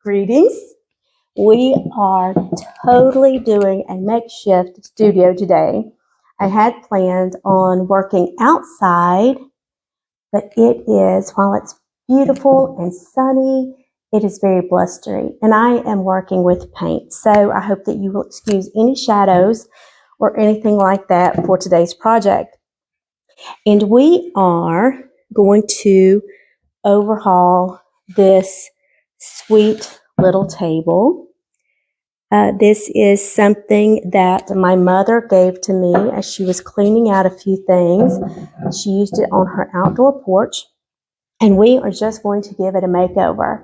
Greetings. We are totally doing a makeshift studio today. I had planned on working outside, but it is, while it's beautiful and sunny, it is very blustery, and I am working with paint. So I hope that you will excuse any shadows or anything like that for today's project. And we are going to overhaul this sweet little table. This is something that my mother gave to me as she was cleaning out a few things. She used it on her outdoor porch, and we are just going to give it a makeover.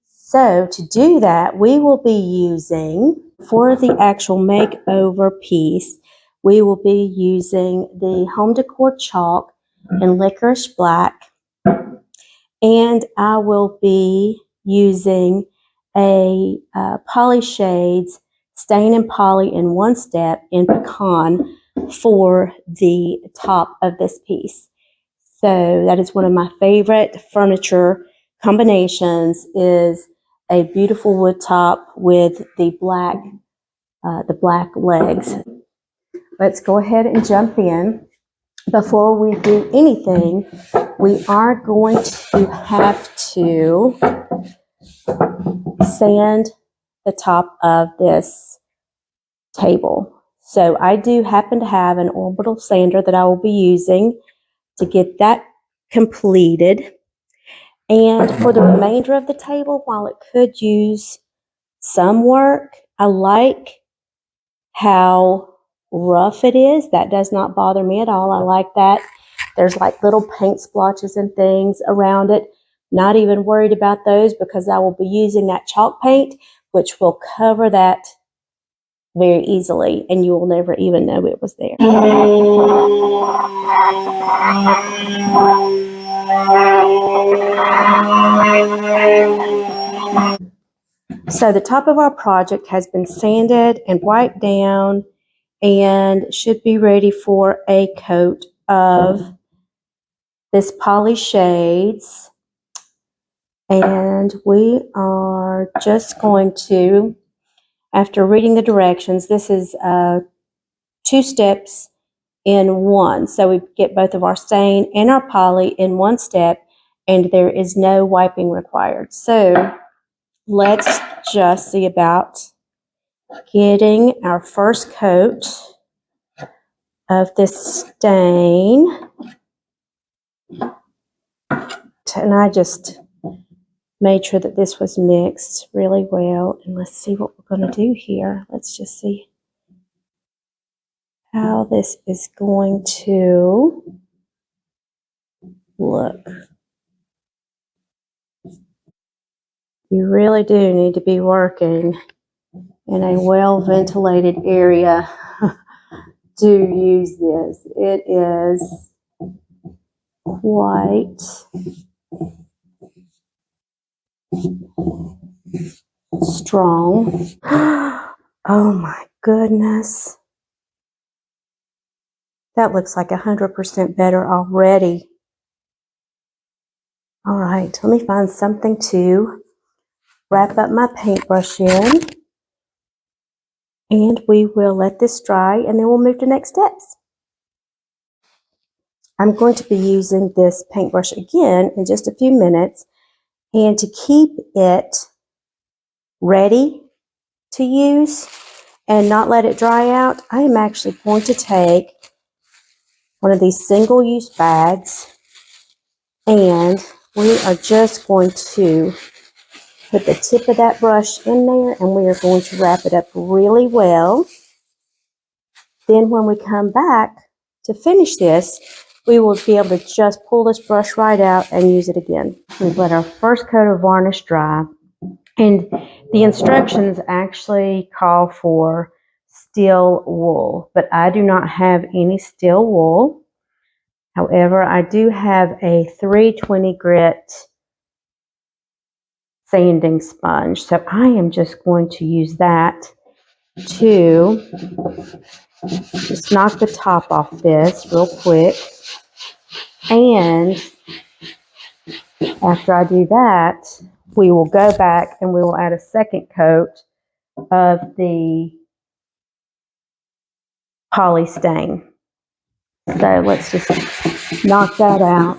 So to do that, we will be using, for the actual makeover piece, we will be using the Home Decor chalk in Licorice Black, and I will be using a Polyshades Stain and Poly in One Step in Pecan for the top of this piece. So that is one of my favorite furniture combinations, is a beautiful wood top with the black legs. Let's go ahead and jump in. Before we do anything, we are going to have to sand the top of this table. So I do happen to have an orbital sander that I will be using to get that completed. And for the remainder of the table, while it could use some work, I like how rough it is. That does not bother me at all. I like that. There's like little paint splotches and things around it. Not even worried about those because I will be using that chalk paint, which will cover that very easily, and you will never even know it was there. So the top of our project has been sanded and wiped down and should be ready for a coat of this Polyshades. And we are just going to, after reading the directions, this is 2 steps in one. So we get both of our stain and our poly in one step, and there is no wiping required. So let's just see about getting our first coat of this stain. And I just made sure that this was mixed really well. And let's see what we're going to do here. Let's just see how this is going to look. You really do need to be working in a well-ventilated area to use this. It is quite strong. Oh my goodness. That looks like 100% better already. All right, let me find something to wrap up my paintbrush in, and we will let this dry, and then we'll move to next steps. I'm going to be using this paintbrush again in just a few minutes, and to keep it ready to use and not let it dry out, I am actually going to take one of these single-use bags, and we are just going to put the tip of that brush in there, and we are going to wrap it up really well. Then when we come back to finish this, we will be able to just pull this brush right out and use it again. We've let our first coat of varnish dry, and the instructions actually call for steel wool, but I do not have any steel wool. However, I do have a 320 grit sanding sponge, so I am just going to use that to just knock the top off this real quick. And after I do that, we will go back and we will add a second coat of the poly stain. So let's just knock that out.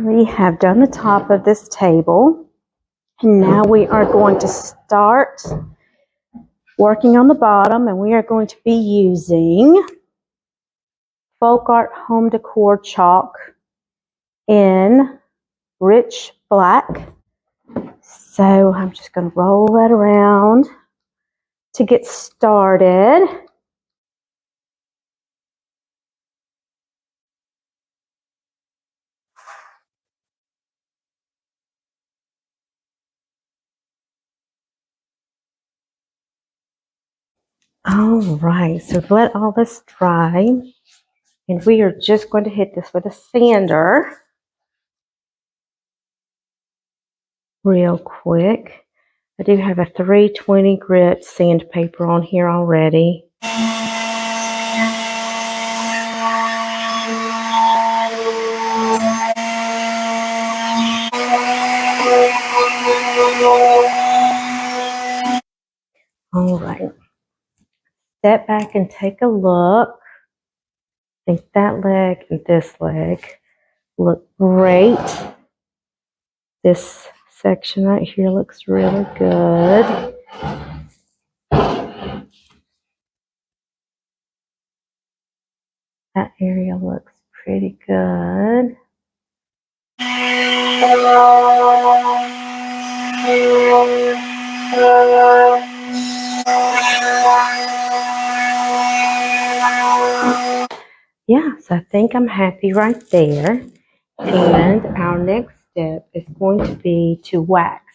We have done the top of this table, and now we are going to start working on the bottom, and we are going to be using FolkArt Home Decor chalk in rich black. So I'm just going to roll that around to get started. All right, so let all this dry, and we are just going to hit this with a sander real quick. I do have a 320 grit sandpaper on here already. All right, step back and take a look. I think that leg and this leg look great. This section right here looks really good. That area looks pretty good. Yeah, so I think I'm happy right there. And our next step is going to be to wax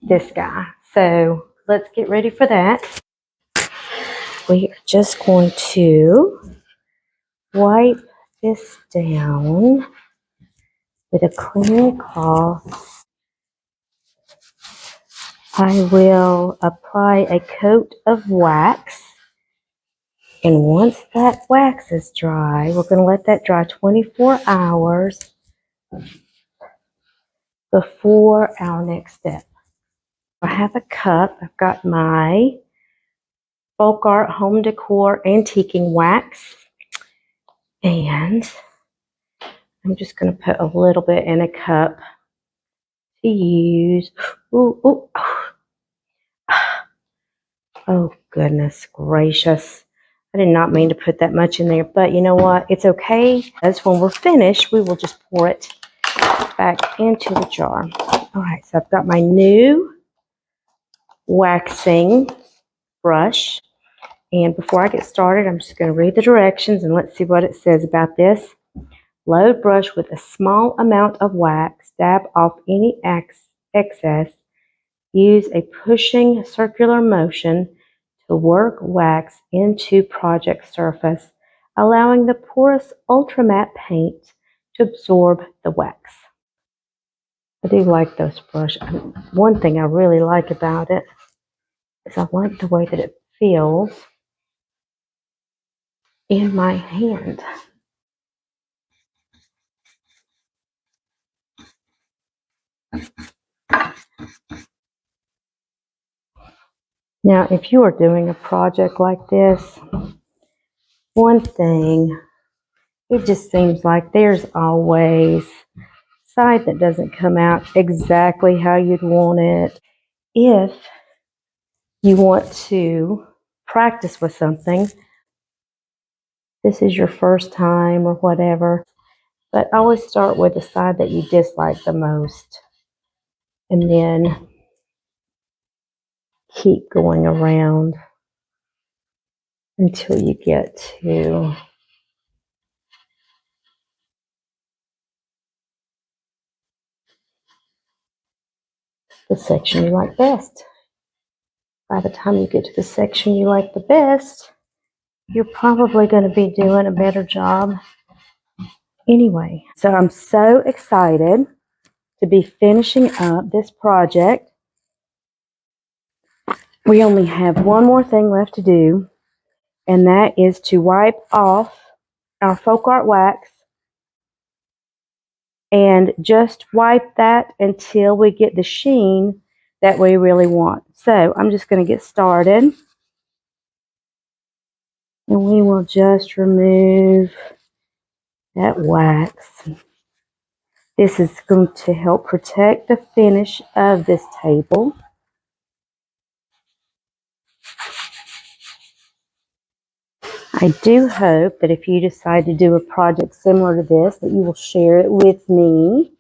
this guy. So let's get ready for that. We are just going to wipe this down with a clean cloth. I will apply a coat of wax. And once that wax is dry, we're going to let that dry 24 hours before our next step. I have a cup. I've got my FolkArt Home Decor Antiquing Wax. And I'm just going to put a little bit in a cup to use. Ooh, ooh. Oh, goodness gracious. I did not mean to put that much in there, but you know what? It's okay. As when we're finished, we will just pour it back into the jar. All right, so I've got my new waxing brush. And before I get started, I'm just going to read the directions and let's see what it says about this. Load brush with a small amount of wax. Dab off any excess. Use a pushing circular motion to work wax into project surface, allowing the porous ultramatte paint to absorb the wax. I do like those brushes. One thing I really like about it is I like the way that it feels in my hand. Now, if you are doing a project like this, one thing, it just seems like there's always a side that doesn't come out exactly how you'd want it. If you want to practice with something, this is your first time or whatever, but always start with the side that you dislike the most and then keep going around until you get to the section you like best. by the time you get to the section you like the best, you're probably going to be doing a better job anyway. So I'm so excited to be finishing up this project. We only have one more thing left to do, and that is to wipe off our FolkArt wax and just wipe that until we get the sheen that we really want. So I'm just going to get started, and we will just remove that wax. This is going to help protect the finish of this table. I do hope that if you decide to do a project similar to this, that you will share it with me,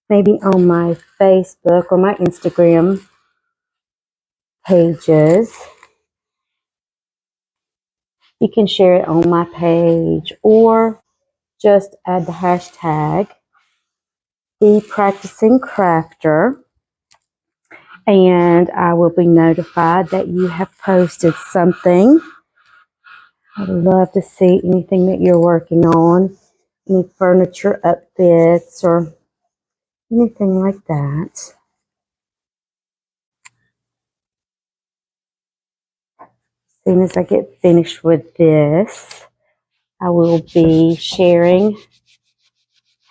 maybe on my Facebook or my Instagram pages. You can share it on my page or just add the hashtag #ThePracticingCrafter, and I will be notified that you have posted something. I'd love to see anything that you're working on, any furniture upfits or anything like that. As soon as I get finished with this, I will be sharing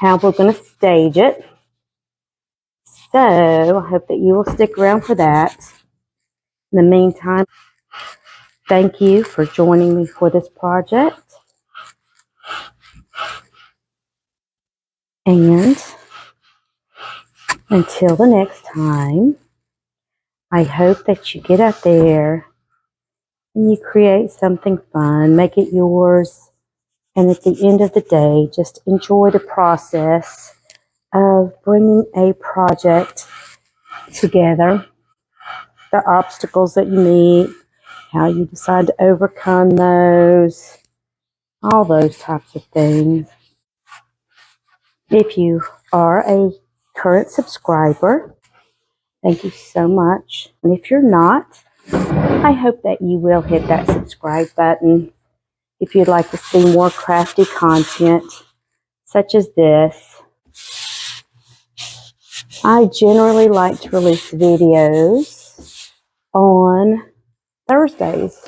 how we're going to stage it. So I hope that you will stick around for that. In the meantime, thank you for joining me for this project. And until the next time, I hope that you get out there and you create something fun, make it yours, and at the end of the day, just enjoy the process of bringing a project together, the obstacles that you meet, how you decide to overcome those, all those types of things. If you are a current subscriber, thank you so much. And if you're not, I hope that you will hit that subscribe button if you'd like to see more crafty content such as this. I generally like to release videos on Thursdays.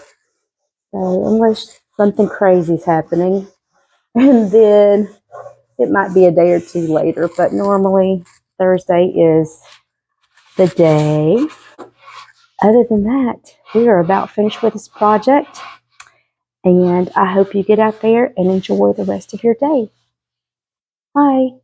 So unless something crazy is happening, and then it might be a day or two later, but normally Thursday is the day. Other than that, we are about finished with this project, and I hope you get out there and enjoy the rest of your day. Bye.